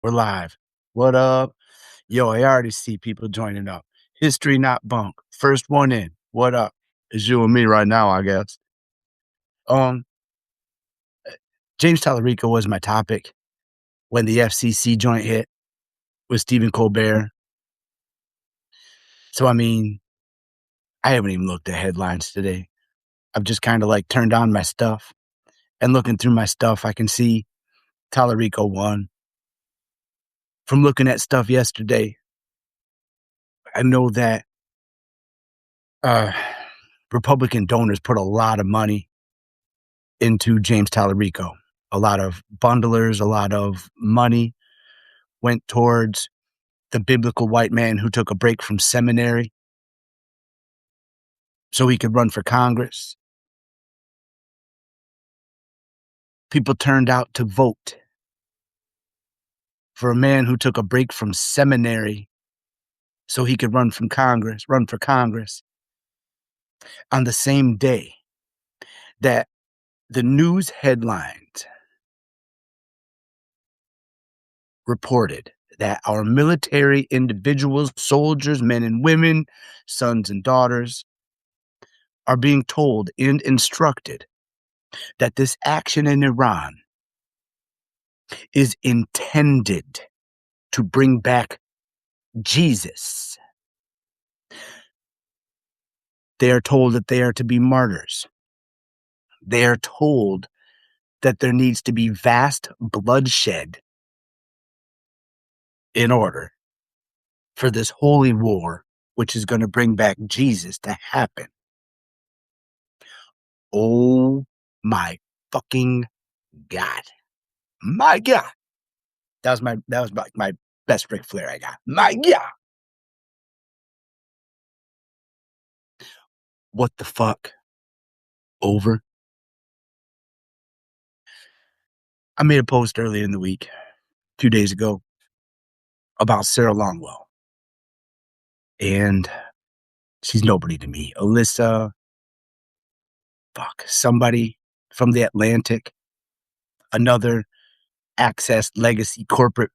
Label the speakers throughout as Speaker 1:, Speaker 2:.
Speaker 1: We're live. What up? Yo, I already see people joining up. History not bunk. First one in. What up? It's you and me right now, I guess. Um, James Tallarico was my topic when the FCC joint hit with Stephen Colbert. So, I mean, I haven't even looked at headlines today. I've just kind of like turned on my stuff and looking through my stuff, I can see Tallarico won. From looking at stuff yesterday, I know that Republican donors put a lot of money into James Tallarico. A lot of bundlers, a lot of money went towards the biblical white man who took a break from seminary so he could run for Congress. People turned out to vote for a man who took a break from seminary so he could run for Congress on the same day that the news headlines reported that our military individuals, soldiers, men and women, sons and daughters, are being told and instructed that this action in Iran is intended to bring back Jesus. They are told that they are to be martyrs. They are told that there needs to be vast bloodshed in order for this holy war, which is going to bring back Jesus, to happen. Oh my fucking God. My God. That was my best Ric Flair I got. My God. What the fuck? Over? I made a post earlier in the week, 2 days ago, about Sarah Longwell. And she's nobody to me. Alyssa, somebody from The Atlantic, another Access Legacy corporate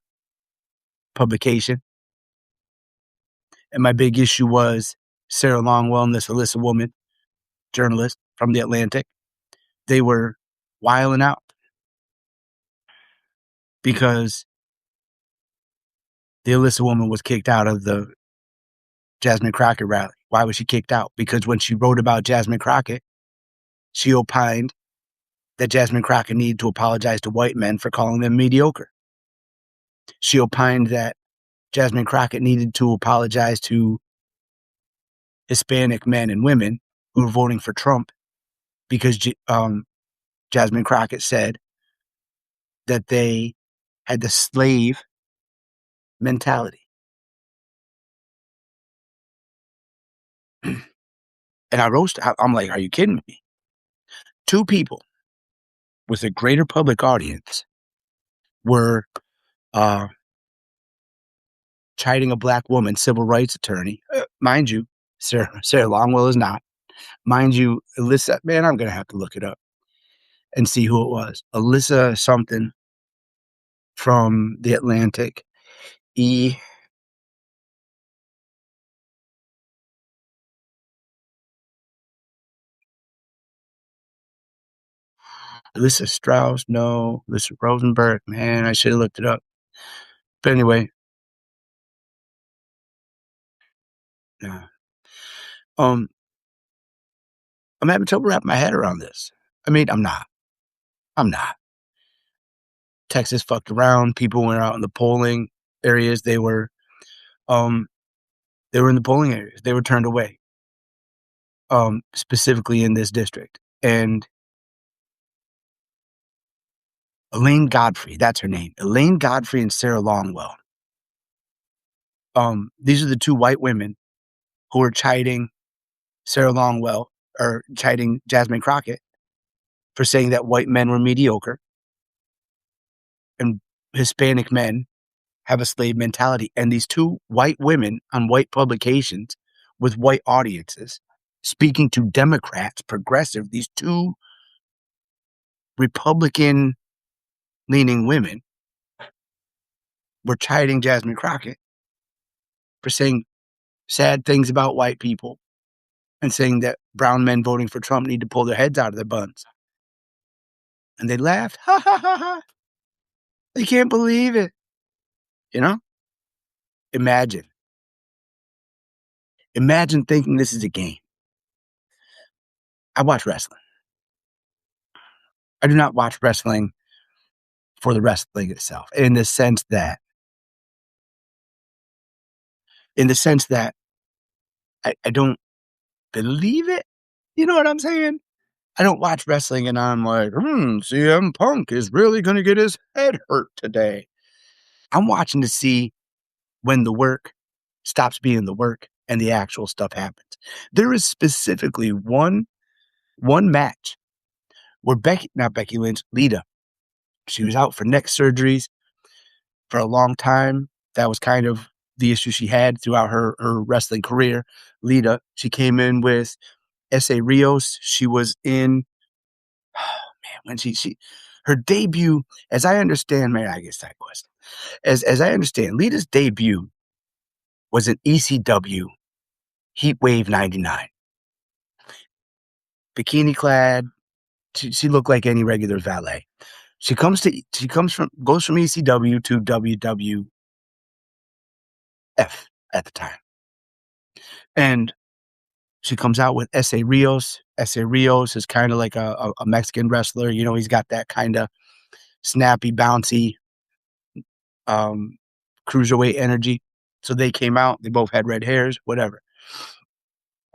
Speaker 1: publication. And my big issue was Sarah Longwell and this Alyssa woman, journalist from The Atlantic. They were wiling out because the Alyssa woman was kicked out of the Jasmine Crockett rally. Why was she kicked out? Because when she wrote about Jasmine Crockett, she opined that Jasmine Crockett needed to apologize to white men for calling them mediocre. She opined that Jasmine Crockett needed to apologize to Hispanic men and women who were voting for Trump because Jasmine Crockett said that they had the slave mentality. And I'm like, are you kidding me? Two people with a greater public audience were chiding a black woman, civil rights attorney. Mind you, Sarah Longwell is not. Mind you, Alyssa, man, I'm going to have to look it up and see who it was. Alyssa something from The Atlantic. Alyssa Strauss, no. Alyssa Rosenberg, man, I should have looked it up. But anyway. Yeah. I'm having trouble wrapping my head around this. I mean, I'm not. Texas fucked around. People went out in the polling areas. They were in the polling areas. They were turned away. Specifically in this district. And Elaine Godfrey, that's her name. Elaine Godfrey and Sarah Longwell. These are the two white women who are chiding Sarah Longwell or chiding Jasmine Crockett for saying that white men were mediocre and Hispanic men have a slave mentality. And these two white women on white publications with white audiences speaking to Democrats, progressive, these two Republican leaning women were chiding Jasmine Crockett for saying sad things about white people and saying that brown men voting for Trump need to pull their heads out of their buns. And they laughed. Ha ha ha ha. They can't believe it. You know? Imagine thinking this is a game. I watch wrestling. I do not watch wrestling for the wrestling itself, in the sense that I don't believe it. You know what I'm saying? I don't watch wrestling and I'm like, CM Punk is really going to get his head hurt today. I'm watching to see when the work stops being the work and the actual stuff happens. There is specifically one match where Lita, she was out for neck surgeries for a long time. That was kind of the issue she had throughout her wrestling career. Lita, she came in with Essa Rios. She was in, when her debut, as I understand, man, I guess that question. As I understand, Lita's debut was in ECW Heatwave 99. Bikini clad, she looked like any regular valet. Goes from ECW to WWF at the time. And she comes out with Essa Rios. Essa Rios is kind of like a Mexican wrestler. You know, he's got that kind of snappy, bouncy, cruiserweight energy. So they came out. They both had red hairs, whatever.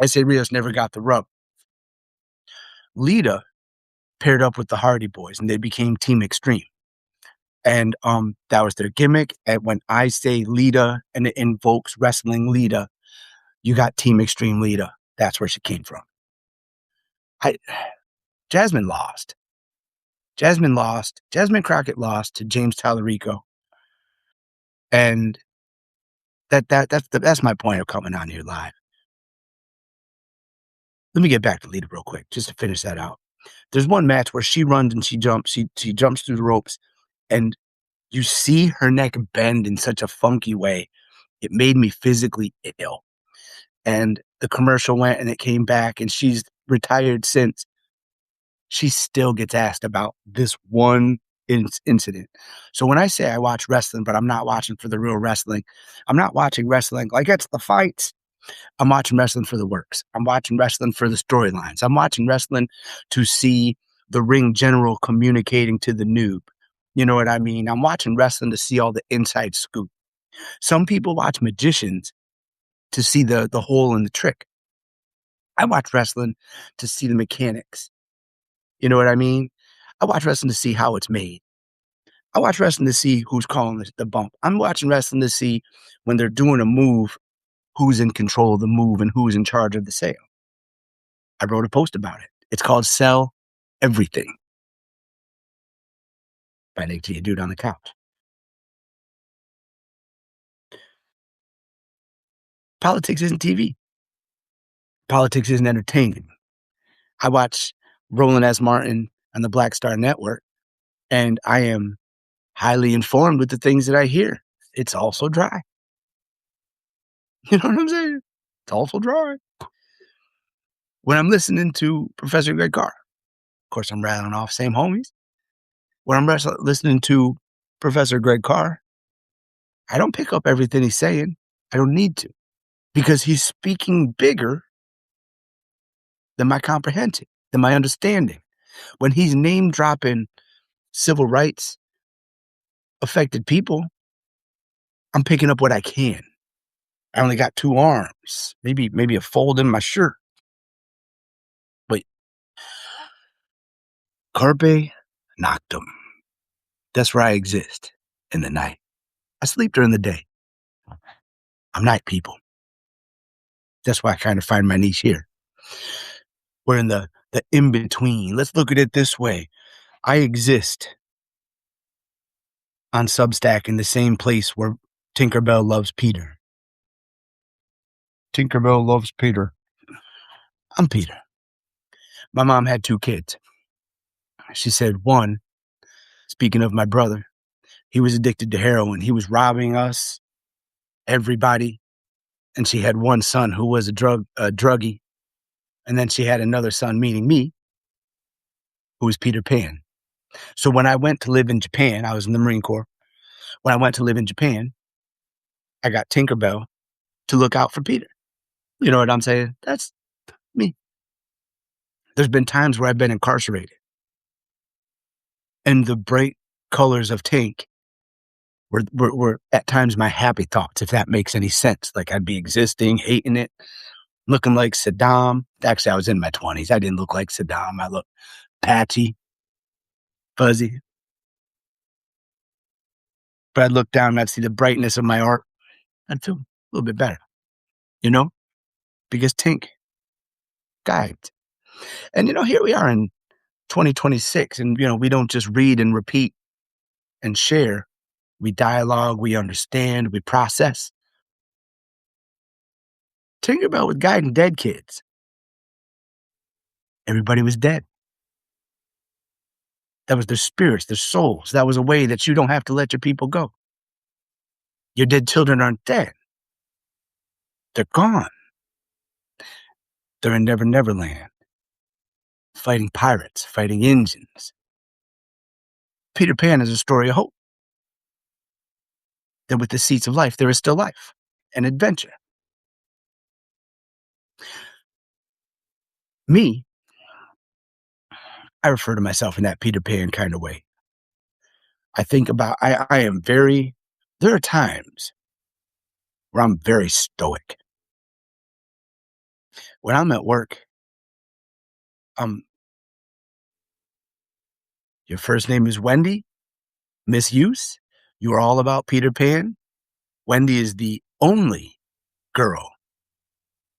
Speaker 1: Essa Rios never got the rub. Lita paired up with the Hardy Boys, and they became Team Extreme. And that was their gimmick. And when I say Lita and it invokes wrestling Lita, you got Team Extreme Lita. That's where she came from. Jasmine lost. Jasmine Crockett lost to James Tallarico. And that's my point of coming on here live. Let me get back to Lita real quick, just to finish that out. There's one match where she runs and she jumps. She jumps through the ropes, and you see her neck bend in such a funky way. It made me physically ill. And the commercial went and it came back, and she's retired since. She still gets asked about this one incident. So when I say I watch wrestling, but I'm not watching for the real wrestling, I'm not watching wrestling like it's the fights. I'm watching wrestling for the works. I'm watching wrestling for the storylines. I'm watching wrestling to see the ring general communicating to the noob. You know what I mean? I'm watching wrestling to see all the inside scoop. Some people watch magicians to see the hole in the trick. I watch wrestling to see the mechanics. You know what I mean? I watch wrestling to see how it's made. I watch wrestling to see who's calling the bump. I'm watching wrestling to see when they're doing a move, who's in control of the move and who's in charge of the sale. I wrote a post about it. It's called Sell Everything by Nick G, a dude on the couch. Politics isn't TV. Politics isn't entertaining. I watch Roland S. Martin on the Black Star Network, and I am highly informed with the things that I hear. It's also dry. You know what I'm saying? It's also dry. When I'm listening to Professor Greg Carr, of course, I'm rattling off same homies. When I'm listening to Professor Greg Carr, I don't pick up everything he's saying. I don't need to, because he's speaking bigger than my comprehension, than my understanding. When he's name dropping civil rights affected people, I'm picking up what I can. I only got 2 arms, maybe a fold in my shirt. Wait. Carpe noctem. That's where I exist in the night. I sleep during the day. I'm night people. That's why I kind of find my niche here. We're in the in-between. Let's look at it this way. I exist on Substack in the same place where Tinkerbell loves Peter. Tinkerbell loves Peter. I'm Peter. My mom had 2 kids. She said one, speaking of my brother, He was addicted to heroin. He was robbing us, everybody. And she had one son who was a druggie. And then she had another son, meaning me, who was Peter Pan. So when I went to live in Japan, I was in the Marine Corps. When I went to live in Japan, I got Tinkerbell to look out for Peter. You know what I'm saying? That's me. There's been times where I've been incarcerated, and the bright colors of Tink were at times my happy thoughts, if that makes any sense. Like I'd be existing, hating it, looking like Saddam. Actually, I was in my 20s. I didn't look like Saddam. I looked patchy, fuzzy. But I'd look down and I'd see the brightness of my art. I'd feel a little bit better, you know, because Tink guides. And, here we are in 2026, and, we don't just read and repeat and share. We dialogue, we understand, we process. Tinkerbell was guiding dead kids. Everybody was dead. That was their spirits, their souls. That was a way that you don't have to let your people go. Your dead children aren't dead. They're gone. They're in Never Never Land, fighting pirates, fighting Indians. Peter Pan is a story of hope. That with the seeds of life, there is still life and adventure. Me, I refer to myself in that Peter Pan kind of way. I think about, I am very, there are times where I'm very stoic. When I'm at work, your first name is Wendy, Miss Use. You are all about Peter Pan. Wendy is the only girl.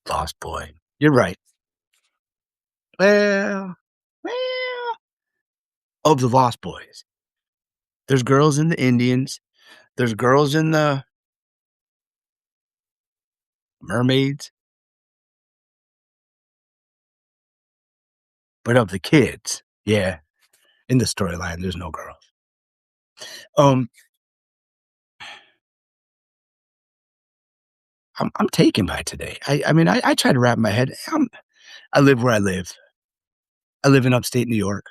Speaker 1: Lost Boy. You're right. Well, of the Lost Boys. There's girls in the Indians. There's girls in the mermaids. But of the kids, yeah, in the storyline, there's no girls. I'm taken by today. I mean, I try to wrap my head. I live where I live. I live in upstate New York.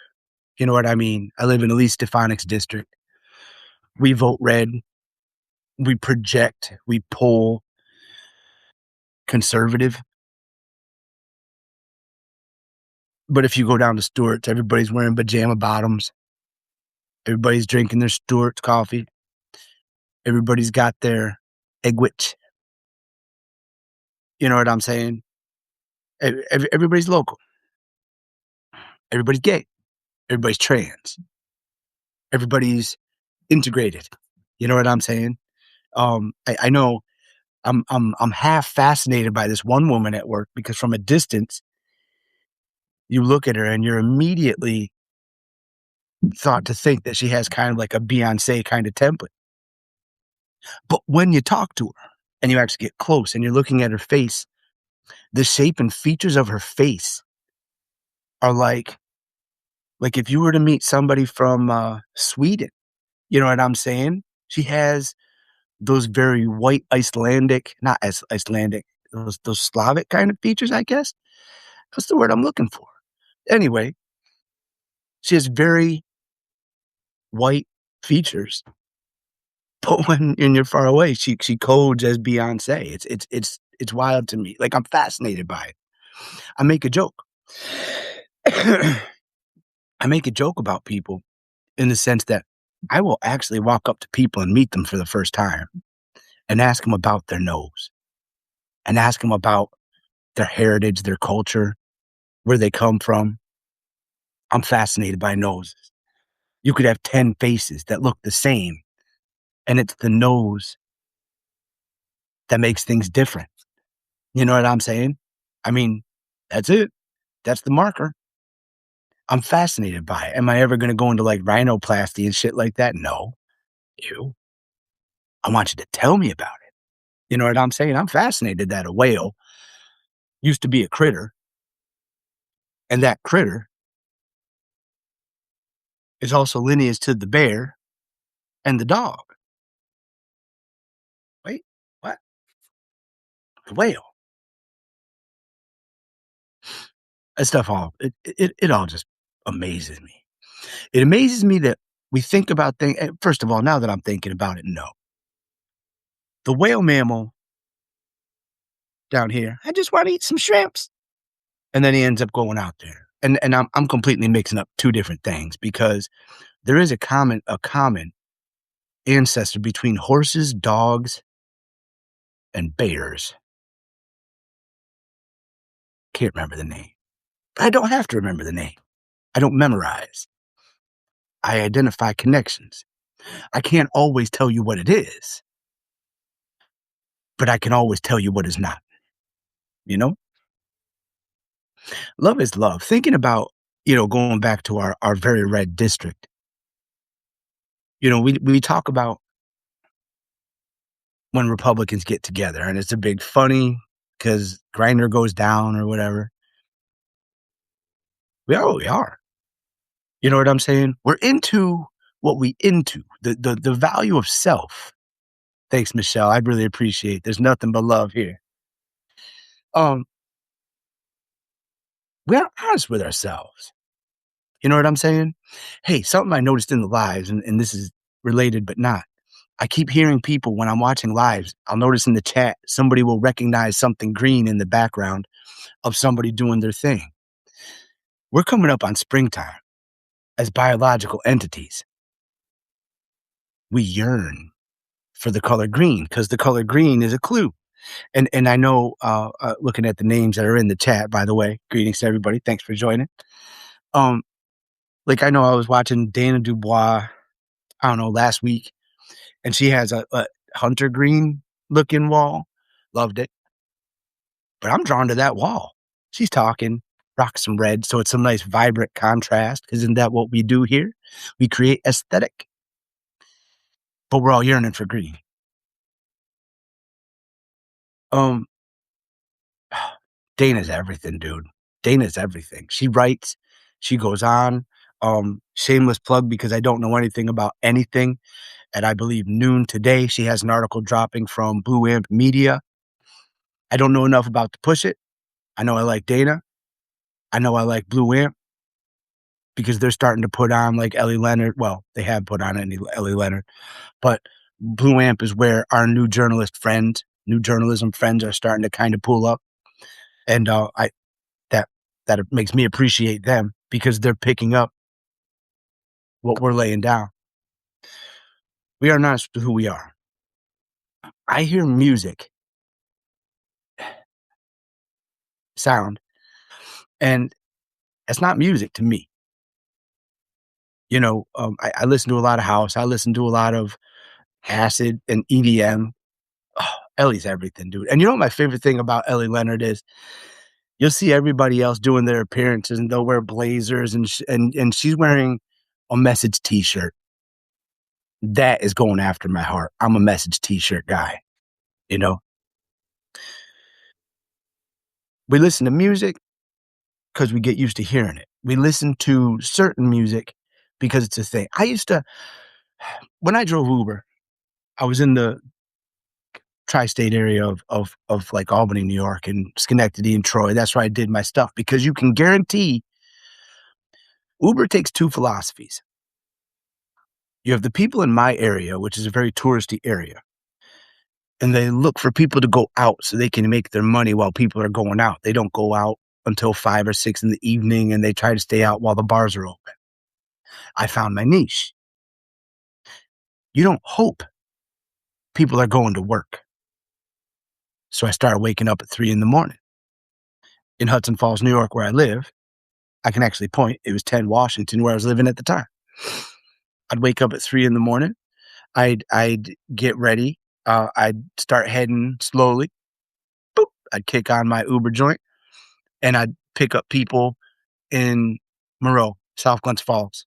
Speaker 1: You know what I mean? I live in Elise Stefanik's district. We vote red. We project. We poll conservative. But if you go down to Stewart's, everybody's wearing pajama bottoms. Everybody's drinking their Stewart's coffee. Everybody's got their Egwich. You know what I'm saying? Everybody's local. Everybody's gay. Everybody's trans. Everybody's integrated. You know what I'm saying? I know I'm half fascinated by this one woman at work because from a distance, you look at her and you're immediately thought to think that she has kind of like a Beyonce kind of template. But when you talk to her and you actually get close and you're looking at her face, the shape and features of her face are like if you were to meet somebody from Sweden, you know what I'm saying? She has those very white Icelandic, not as Icelandic, those Slavic kind of features, I guess. That's the word I'm looking for. Anyway, she has very white features, but when you're far away, she codes as Beyonce. It's wild to me. Like I'm fascinated by it. I make a joke. I make a joke about people in the sense that I will actually walk up to people and meet them for the first time and ask them about their nose and ask them about their heritage, their culture, where they come from. I'm fascinated by noses. You could have 10 faces that look the same, and it's the nose that makes things different. You know what I'm saying? I mean, that's it. That's the marker. I'm fascinated by it. Am I ever going to go into like rhinoplasty and shit like that? No. Ew. I want you to tell me about it. You know what I'm saying? I'm fascinated that a whale used to be a critter, and that critter is also lineage to the bear, and the dog. Wait, what? The whale. That stuff all it all just amazes me. It amazes me that we think about things. First of all, now that I'm thinking about it, no. The whale mammal down here, I just want to eat some shrimps. And then he ends up going out there. And I'm completely mixing up two different things because there is a common ancestor between horses, dogs, and bears. Can't remember the name. I don't have to remember the name. I don't memorize. I identify connections. I can't always tell you what it is, but I can always tell you what is not, you know? Love is love. Thinking about, going back to our very red district, we talk about when Republicans get together and it's a big funny because Grindr goes down or whatever. We are. You know what I'm saying? We're into what we into, the value of self. Thanks, Michelle. I really appreciate it. There's nothing but love here. Um, we are honest with ourselves. You know what I'm saying? Hey, something I noticed in the lives, and this is related but not. I keep hearing people when I'm watching lives, I'll notice in the chat, somebody will recognize something green in the background of somebody doing their thing. We're coming up on springtime as biological entities. We yearn for the color green because the color green is a clue. And I know, looking at the names that are in the chat, by the way, greetings to everybody. Thanks for joining. Like I know I was watching Dana Dubois, I don't know, last week, and she has a hunter green looking wall. Loved it. But I'm drawn to that wall. She's talking, rock some red, so it's some nice vibrant contrast. Isn't that what we do here? We create aesthetic. But we're all yearning for green. Um, Dana's everything, dude. Dana's everything. She writes, she goes on. Shameless plug because I don't know anything about anything. At I believe noon today, she has an article dropping from Blue Amp Media. I don't know enough about to push it. I know I like Dana. I know I like Blue Amp because they're starting to put on like Ellie Leonard. Well, they have put on Ellie Leonard, but Blue Amp is where our new journalism friends are starting to kind of pull up. And that makes me appreciate them because they're picking up what we're laying down. We are not who we are. I hear music sound, and it's not music to me. I listen to a lot of house. I listen to a lot of acid and EDM. Oh, Ellie's everything, dude. And you know what my favorite thing about Ellie Leonard is? You'll see everybody else doing their appearances, and they'll wear blazers, and she's wearing a Message T-shirt. That is going after my heart. I'm a Message T-shirt guy. We listen to music because we get used to hearing it. We listen to certain music because it's a thing. When I drove Uber, I was in the tri-state area of like Albany, New York, and Schenectady and Troy. That's where I did my stuff because you can guarantee Uber takes two philosophies. You have the people in my area, which is a very touristy area, and they look for people to go out so they can make their money while people are going out. They don't go out until 5 or 6 in the evening, and they try to stay out while the bars are open. I found my niche. You don't hope people are going to work. So I started waking up at 3 in the morning. In Hudson Falls, New York, where I live, I can actually point. It was 10 Washington, where I was living at the time. I'd wake up at 3 in the morning. I'd get ready. I'd start heading slowly. Boop. I'd kick on my Uber joint, and I'd pick up people in Moreau, South Glens Falls,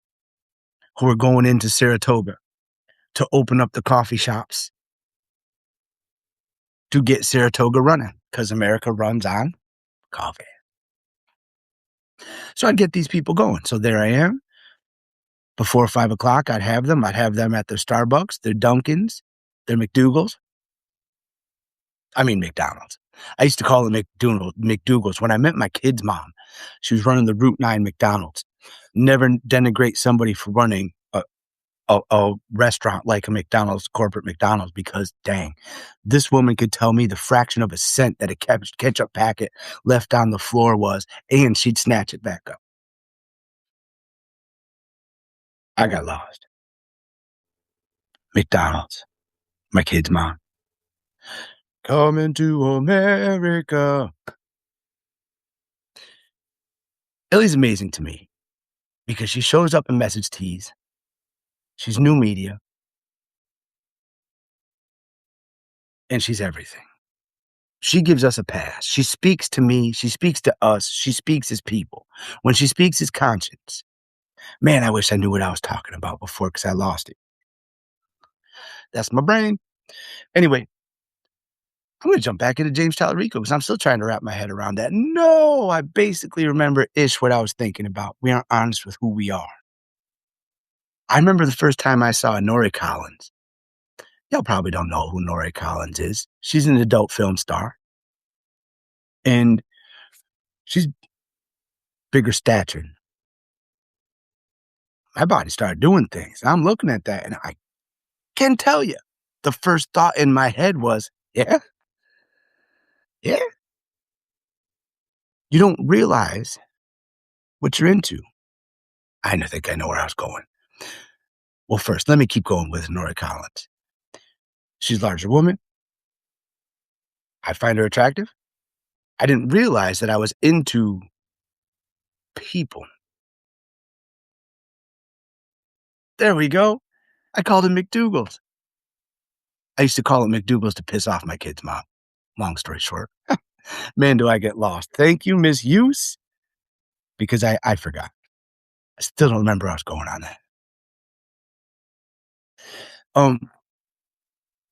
Speaker 1: who were going into Saratoga to open up the coffee shops to get Saratoga running because America runs on coffee. So I'd get these people going. So there I am. Before 5 o'clock, I'd have them. I'd have them at their Starbucks, their Dunkins, their McDougal's. I mean McDonald's. I used to call them McDougal's. When I met my kid's mom, she was running the Route 9 McDonald's. Never denigrate somebody for running a restaurant like a McDonald's, corporate McDonald's, because dang, this woman could tell me the fraction of a cent that a ketchup packet left on the floor was, and she'd snatch it back up. I got lost. McDonald's. My kid's mom. Coming to America. Ellie's amazing to me because she shows up in message tees. She's new media. And she's everything. She gives us a pass. She speaks to me. She speaks to us. She speaks as people. When she speaks as conscience. Man, I wish I knew what I was talking about before because I lost it. That's my brain. Anyway, I'm going to jump back into James Tallarico because I'm still trying to wrap my head around that. No, I basically remember-ish what I was thinking about. We aren't honest with who we are. I remember the first time I saw Nori Collins. Y'all probably don't know who Nori Collins is. She's an adult film star. And she's bigger stature. My body started doing things. I'm looking at that, and I can tell you, the first thought in my head was, yeah. You don't realize what you're into. I think I know where I was going. Well, first, let me keep going with Nori Collins. She's a larger woman. I find her attractive. I didn't realize that I was into people. There we go. I called it McDougal's. I used to call it McDougal's to piss off my kid's mom. Long story short. Man, do I get lost. Thank you, Miss Hughes, because I forgot. I still don't remember where I was going on that.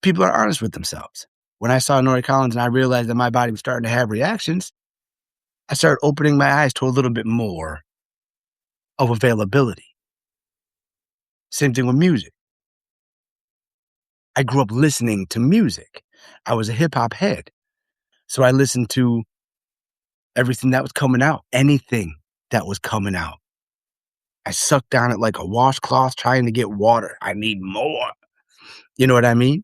Speaker 1: People are honest with themselves. When I saw Nori Collins and I realized that my body was starting to have reactions, I started opening my eyes to a little bit more of availability. Same thing with music. I grew up listening to music. I was a hip-hop head. So I listened to everything that was coming out, anything that was coming out. I sucked down it like a washcloth trying to get water. I need more. You know what I mean?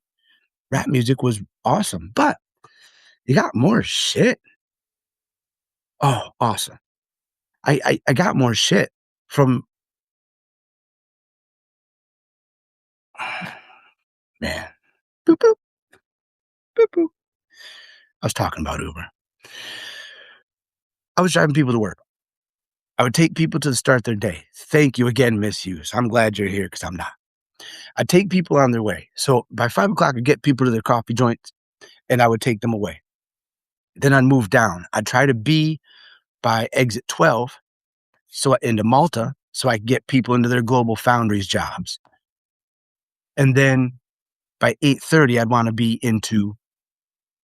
Speaker 1: Rap music was awesome, but you got more shit. Oh, awesome. I got more shit from, man. Boop, boop. Boop, boop. I was talking about Uber. I was driving people to work. I would take people to start their day. Thank you again, Miss Hughes. I'm glad you're here because I'm not. I'd take people on their way. So by 5 o'clock, I'd get people to their coffee joints and I would take them away. Then I'd move down. I'd try to be by exit 12 into Malta so I could get people into their Global Foundries jobs. And then by 8:30, I'd want to be into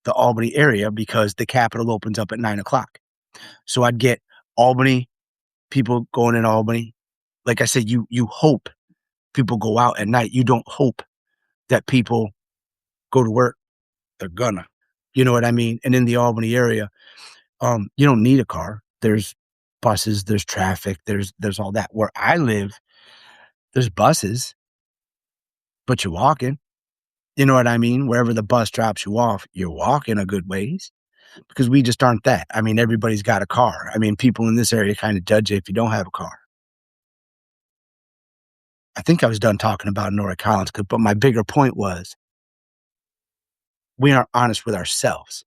Speaker 1: the Albany area because the Capitol opens up at 9 o'clock. So I'd get Albany, people going in Albany. Like I said, you hope people go out at night. You don't hope that people go to work. They're gonna. You know what I mean? And in the Albany area, you don't need a car. There's buses, there's traffic, there's all that. Where I live, there's buses, but you're walking. You know what I mean? Wherever the bus drops you off, you're walking a good ways because we just aren't that. I mean, everybody's got a car. I mean, people in this area kind of judge you if you don't have a car. I think I was done talking about Nori Collins, but my bigger point was we aren't honest with ourselves.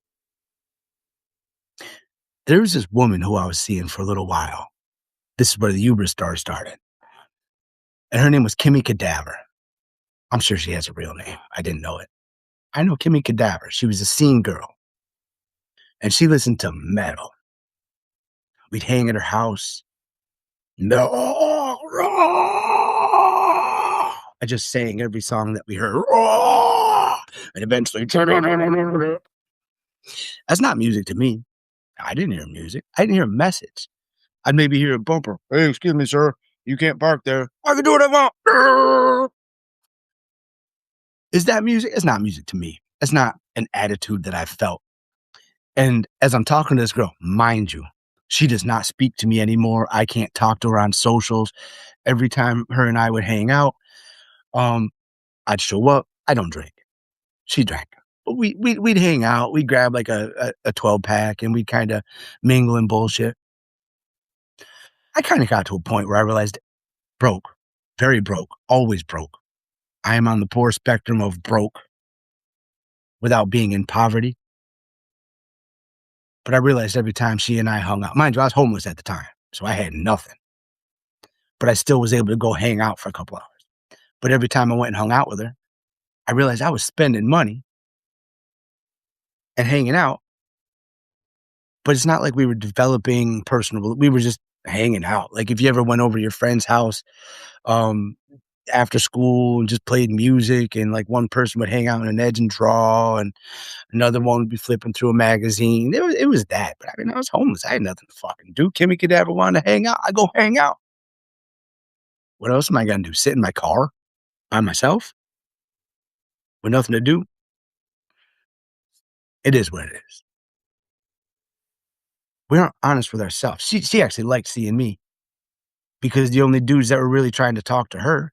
Speaker 1: There was this woman who I was seeing for a little while. This is where the Uber star started. And her name was Kimmy Cadaver. I'm sure she has a real name. I didn't know it. I know Kimmy Cadaver. She was a scene girl. And she listened to metal. We'd hang at her house. No. I just sang every song that we heard. And eventually, that's not music to me. I didn't hear music. I didn't hear a message. I'd maybe hear a bumper. Hey, excuse me, sir. You can't park there. I can do what I want. Is that music? It's not music to me. It's not an attitude that I felt. And as I'm talking to this girl, mind you, she does not speak to me anymore. I can't talk to her on socials. Every time her and I would hang out, I'd show up. I don't drink. She drank. But we'd hang out. We'd grab like a 12-pack and we'd kind of mingle and bullshit. I kind of got to a point where I realized broke, very broke, always broke. I am on the poor spectrum of broke without being in poverty. But I realized every time she and I hung out, mind you, I was homeless at the time, so I had nothing. But I still was able to go hang out for a couple hours. But every time I went and hung out with her, I realized I was spending money and hanging out. But it's not like we were developing personal, we were just hanging out. Like if you ever went over to your friend's house after school and just played music, and like one person would hang out on an edge and draw, and another one would be flipping through a magazine. It was that. But I mean, I was homeless. I had nothing to fucking do. Kimmy could ever want to hang out. I go hang out. What else am I going to do? Sit in my car by myself with nothing to do? It is what it is. We aren't honest with ourselves. She actually liked seeing me because the only dudes that were really trying to talk to her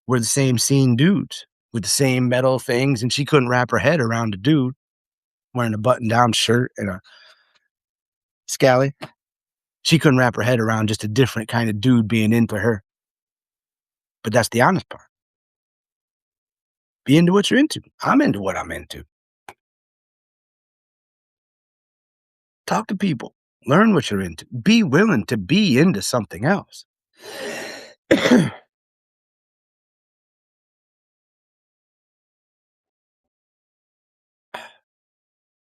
Speaker 1: were the same scene dudes with the same metal things, and she couldn't wrap her head around a dude wearing a button-down shirt and a scally. She couldn't wrap her head around just a different kind of dude being into her. But that's the honest part. Be into what you're into. I'm into what I'm into. Talk to people. Learn what you're into. Be willing to be into something else.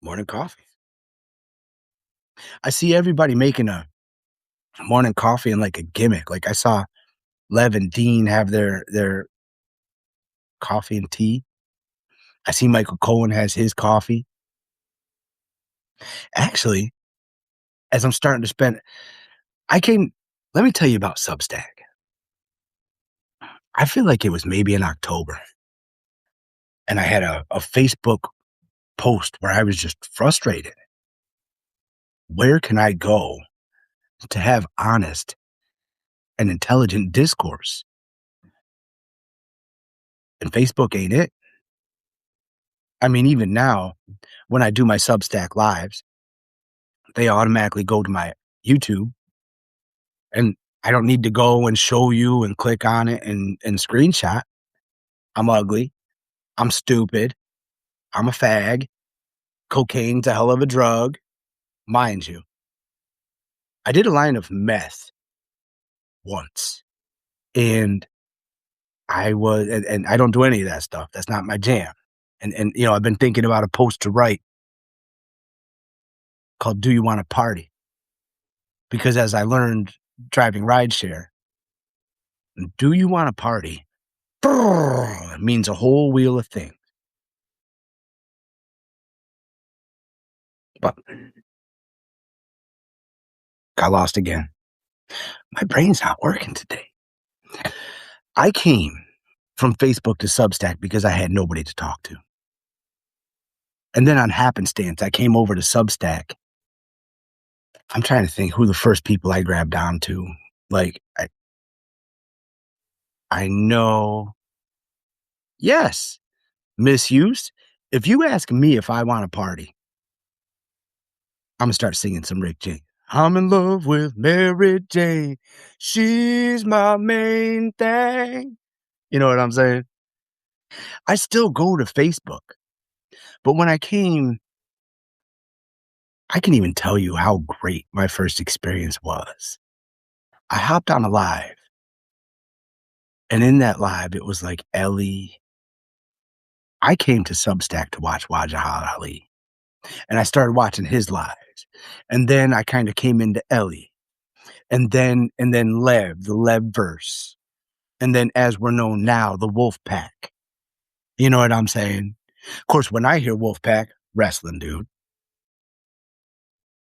Speaker 1: Morning coffee. I see everybody making a morning coffee and like a gimmick. Like I saw Lev and Dean have their coffee and tea. I see Michael Cohen has his coffee. Actually, as I'm starting to spend, let me tell you about Substack. I feel like it was maybe in October. And I had a Facebook post where I was just frustrated. Where can I go to have honest and intelligent discourse? And Facebook ain't it. I mean, even now, when I do my Substack lives, they automatically go to my YouTube, and I don't need to go and show you and click on it and screenshot. I'm ugly. I'm stupid. I'm a fag. Cocaine's a hell of a drug. Mind you, I did a line of meth once, and and I don't do any of that stuff. That's not my jam. And you know, I've been thinking about a post to write called "Do You Want to Party?" Because as I learned driving rideshare, "Do you want to party?" It means a whole wheel of things. But got lost again. My brain's not working today. I came from Facebook to Substack because I had nobody to talk to. And then on happenstance, I came over to Substack. I'm trying to think who the first people I grabbed onto. Like, I know. Yes, Misuse. If you ask me if I want to party, I'm going to start singing some Rick James. I'm in love with Mary Jane. She's my main thing. You know what I'm saying? I still go to Facebook. But when I came, I can even tell you how great my first experience was. I hopped on a live. And in that live, it was like Ellie. I came to Substack to watch Wajahat Ali. And I started watching his lives. And then I kind of came into Ellie. And then Lev, the Lev verse. And then, as we're known now, the Wolf Pack. You know what I'm saying? Of course, when I hear Wolf Pack, wrestling dude,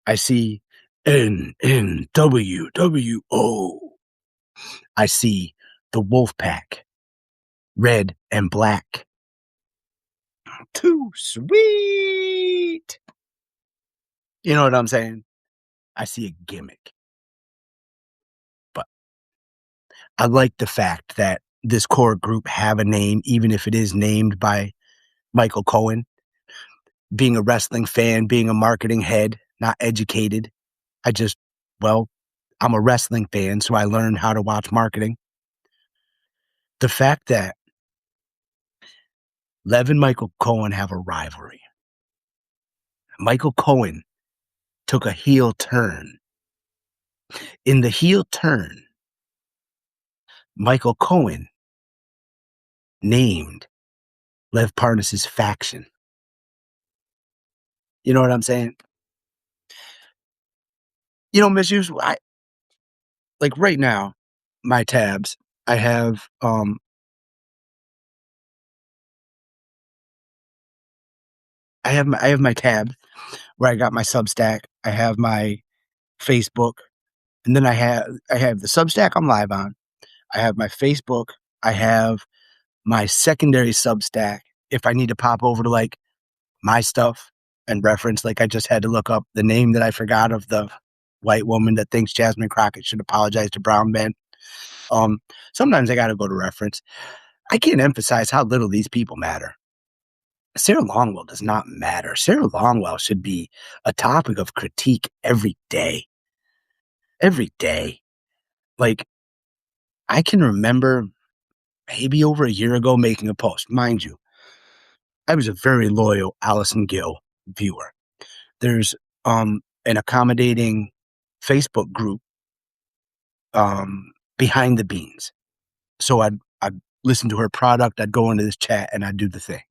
Speaker 1: I see NNWWO. I see the wolf pack, red and black. Too sweet. You know what I'm saying? I see a gimmick. But I like the fact that this core group have a name, even if it is named by Michael Cohen. Being a wrestling fan, being a marketing head, not educated. I'm a wrestling fan, so I learned how to watch marketing. The fact that Lev and Michael Cohen have a rivalry. Michael Cohen took a heel turn. In the heel turn, Michael Cohen named Lev Parnas's faction. You know what I'm saying? You know, Misuse, like right now, my tabs, I have my tab where I got my Substack, I have my Facebook, and then I have the Substack I'm live on. I have my Facebook, I have my secondary Substack if I need to pop over to like my stuff and reference, like I just had to look up the name that I forgot of the white woman that thinks Jasmine Crockett should apologize to brown men. Sometimes I got to go to reference. I can't emphasize how little these people matter. Sarah Longwell does not matter. Sarah Longwell should be a topic of critique every day. Every day. Like, I can remember maybe over a year ago making a post. Mind you, I was a very loyal Allison Gill viewer. There's an accommodating Facebook group behind the beans. So I'd listen to her product, I'd go into this chat and I'd do the thing.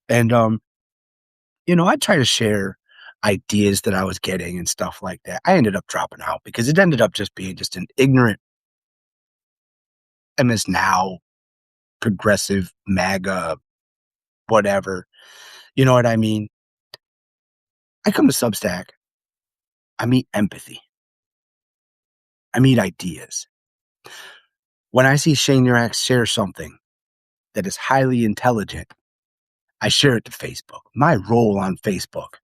Speaker 1: And I'd try to share ideas that I was getting and stuff like that. I ended up dropping out because it ended up just being just an ignorant MS Now, progressive, MAGA, whatever. You know what I mean? I come to Substack. I meet empathy. I meet ideas. When I see Shane Urax share something that is highly intelligent, I share it to Facebook. My role on Facebook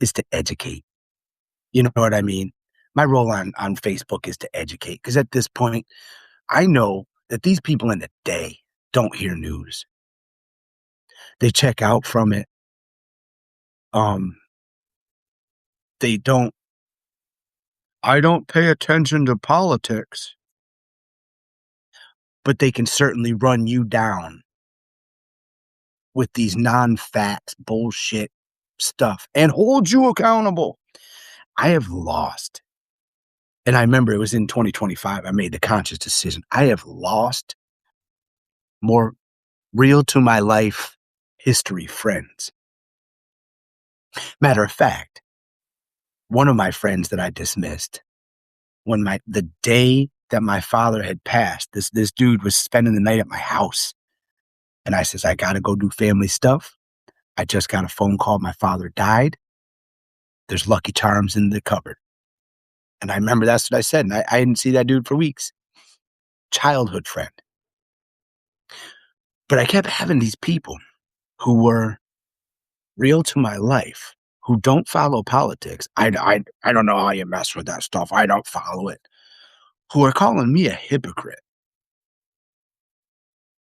Speaker 1: is to educate. You know what I mean? My role on Facebook is to educate because at this point, I know that these people in the day don't hear news. They check out from it. They don't. I don't pay attention to politics, but they can certainly run you down with these non-facts bullshit stuff and hold you accountable. I have lost. And I remember it was in 2025. I made the conscious decision. I have lost more real to my life history friends. Matter of fact, one of my friends that I dismissed the day that my father had passed, this dude was spending the night at my house. And I says, I got to go do family stuff. I just got a phone call. My father died. There's Lucky Charms in the cupboard. And I remember that's what I said. And I didn't see that dude for weeks. Childhood friend. But I kept having these people who were real to my life, who don't follow politics. I don't know how you mess with that stuff. I don't follow it. Who are calling me a hypocrite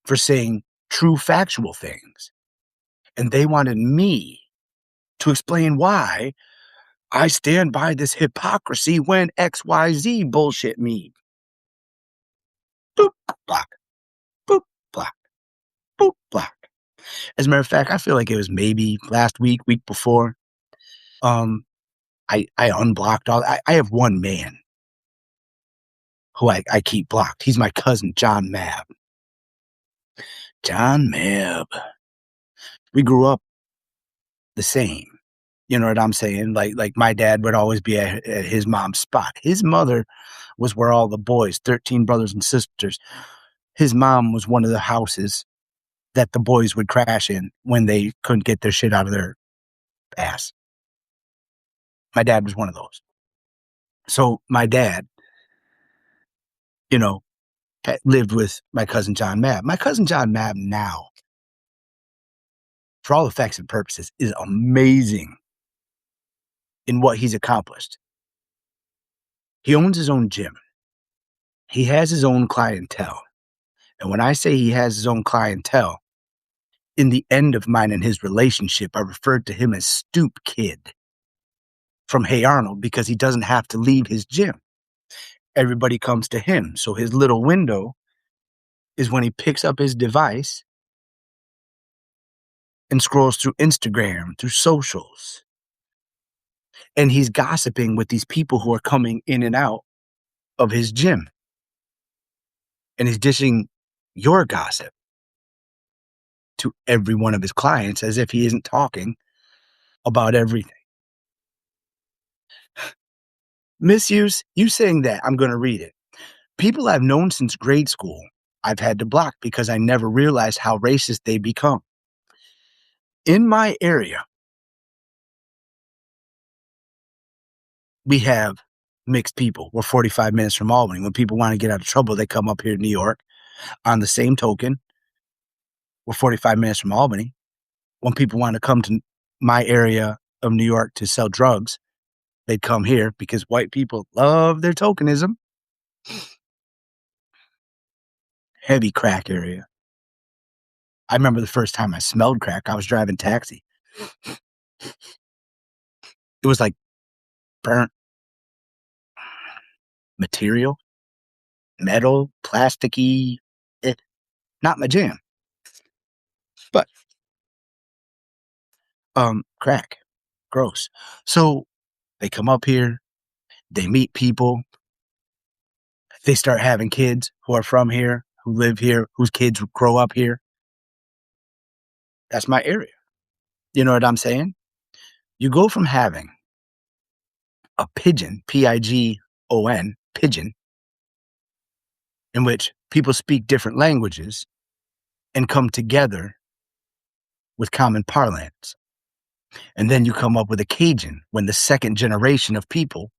Speaker 1: for saying true factual things. And they wanted me to explain why I stand by this hypocrisy when XYZ bullshit me. Boop, block. Boop, block. Boop, block. As a matter of fact, I feel like it was maybe last week before. I unblocked all. I have one man who I keep blocked. He's my cousin, John Mab. John Mab. We grew up the same. You know what I'm saying? Like my dad would always be at his mom's spot. His mother was where all the boys, 13 brothers and sisters. His mom was one of the houses that the boys would crash in when they couldn't get their shit out of their ass. My dad was one of those. So my dad you know, lived with my cousin John Mabb. My cousin John Mabb now, for all effects and purposes, is amazing in what he's accomplished. He owns his own gym. He has his own clientele. And when I say he has his own clientele, in the end of mine and his relationship, I referred to him as Stoop Kid from Hey Arnold because he doesn't have to leave his gym. Everybody comes to him. So his little window is when he picks up his device and scrolls through Instagram, through socials. And he's gossiping with these people who are coming in and out of his gym. And he's dishing your gossip to every one of his clients as if he isn't talking about everything. Misuse, you saying that, I'm going to read it. People I've known since grade school, I've had to block because I never realized how racist they become. In my area, we have mixed people. We're 45 minutes from Albany. When people want to get out of trouble, they come up here to New York. On the same token, we're 45 minutes from Albany. When people want to come to my area of New York to sell drugs, they'd come here because white people love their tokenism. Heavy crack area. I remember the first time I smelled crack, I was driving taxi. It was like burnt material, metal, plasticky. Not my jam. But crack. Gross. So they come up here, they meet people, they start having kids who are from here, who live here, whose kids grow up here. That's my area. You know what I'm saying? You go from having a pigeon, Pigon, pigeon, in which people speak different languages and come together with common parlance. And then you come up with a Cajun when the second generation of people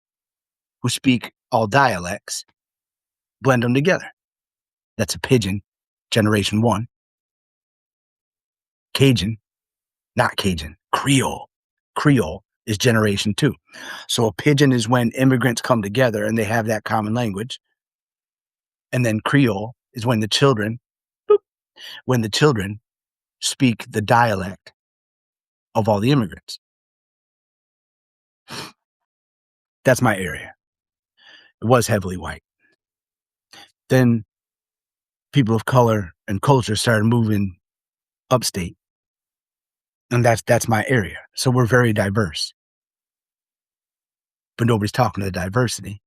Speaker 1: who speak all dialects blend them together. That's a pigeon, generation one. Cajun, not Cajun, Creole. Creole is generation two. So a pigeon is when immigrants come together and they have that common language. And then Creole is when the children, speak the dialect of all the immigrants. That's my area. It was heavily white. Then people of color and culture started moving upstate. And that's my area. So we're very diverse. But nobody's talking to the diversity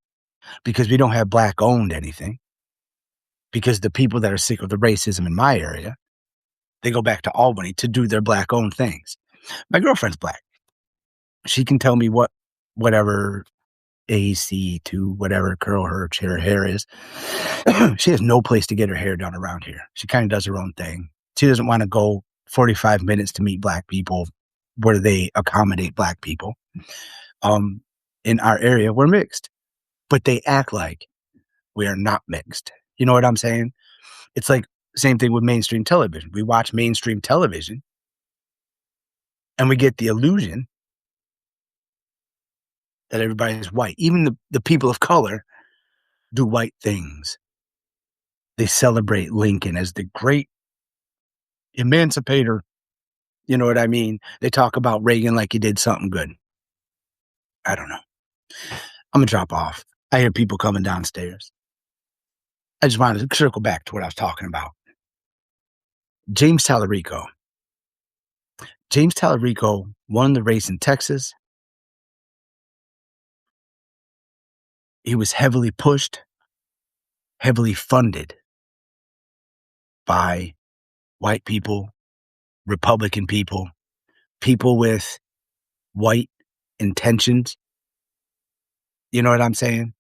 Speaker 1: because we don't have black owned anything. Because the people that are sick of the racism in my area, they go back to Albany to do their black owned things. My girlfriend's black. She can tell me whatever AC to whatever curl her hair is. She has no place to get her hair done around here. She kind of does her own thing. She doesn't want to go 45 minutes to meet black people where they accommodate black people. In our area, we're mixed, but they act like we are not mixed. You know what I'm saying? It's like same thing with mainstream television. We watch mainstream television and we get the illusion that everybody's white. Even the people of color do white things. They celebrate Lincoln as the great emancipator. You know what I mean? They talk about Reagan like he did something good. I don't know. I'm going to drop off. I hear people coming downstairs. I just wanted to circle back to what I was talking about. James Tallarico. James Tallarico won the race in Texas. He was heavily pushed, heavily funded by white people, Republican people, people with white intentions. You know what I'm saying?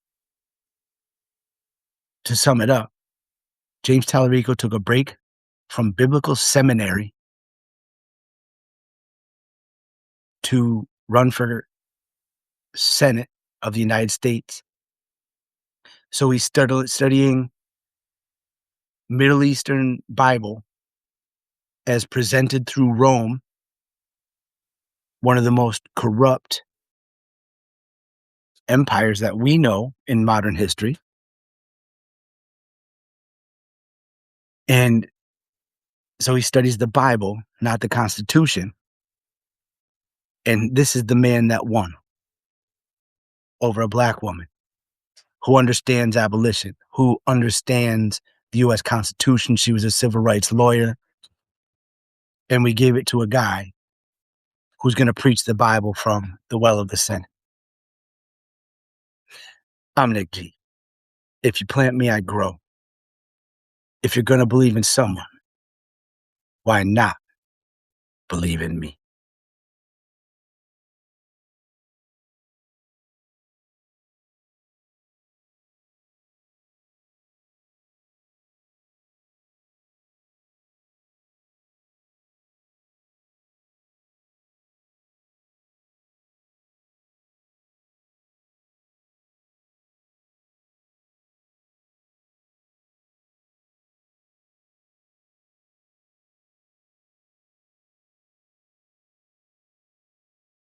Speaker 1: To sum it up, James Tallarico took a break from biblical seminary to run for Senate of the United States So he's studying Middle Eastern Bible as presented through Rome, one of the most corrupt empires that we know in modern history. And so he studies the Bible, not the Constitution. And this is the man that won over a black woman who understands abolition, who understands the U.S. Constitution. She was a civil rights lawyer. And we gave it to a guy who's going to preach the Bible from the well of the Senate. I'm Nick G. If you plant me, I grow. If you're going to believe in someone, why not believe in me?